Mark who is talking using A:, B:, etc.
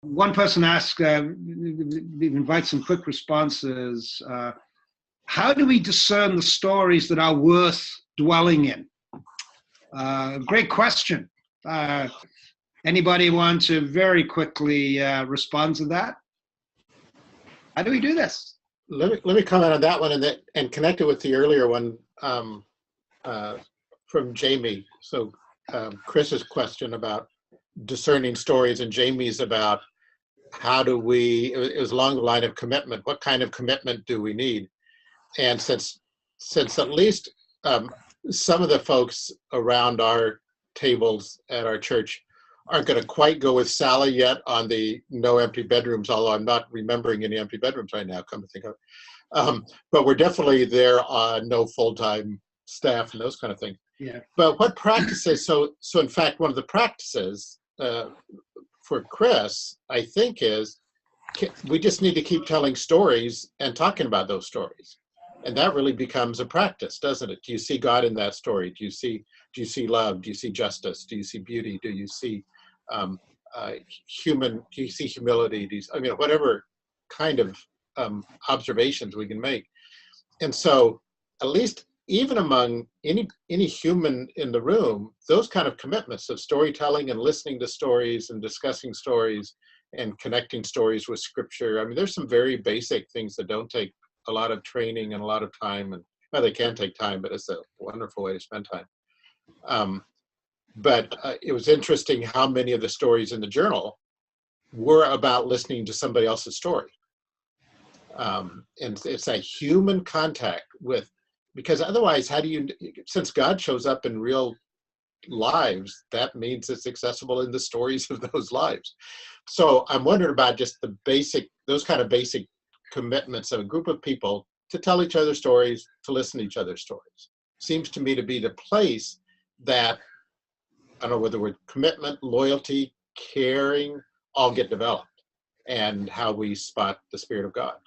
A: One person asked, we invite some quick responses. How do we discern the stories that are worth dwelling in? Great question. Anybody want to very quickly respond to that? How do we do this?
B: Let me comment on that one and connect it with the earlier one from Jamie. So Chris's question about discerning stories and Jamie's about how do we, it was along the line of commitment. What kind of commitment do we need? And since at least some of the folks around our tables at our church aren't going to quite go with Sally yet on the no empty bedrooms, although I'm not remembering any empty bedrooms right now, come to think of it. But we're definitely there on no full-time staff and those kind of things.
A: Yeah.
B: But what practices, so in fact, one of the practices for Chris, I think, is we just need to keep telling stories and talking about those stories. And that really becomes a practice, doesn't it? Do you see God in that story? Do you see love? Do you see justice? Do you see beauty? Do you see do you see humility? Whatever kind of observations we can make. And so at least even among any human in the room, those kind of commitments of storytelling and listening to stories and discussing stories and connecting stories with scripture. I mean, there's some very basic things that don't take a lot of training and a lot of time, and well, they can take time, but it's a wonderful way to spend time. But it was interesting how many of the stories in the journal were about listening to somebody else's story. And it's that human contact with, because otherwise, since God shows up in real lives, that means it's accessible in the stories of those lives. So I'm wondering about just those kind of basic commitments of a group of people to tell each other stories, to listen to each other's stories. Seems to me to be the place that, I don't know whether we're commitment, loyalty, caring, all get developed, and how we spot the Spirit of God.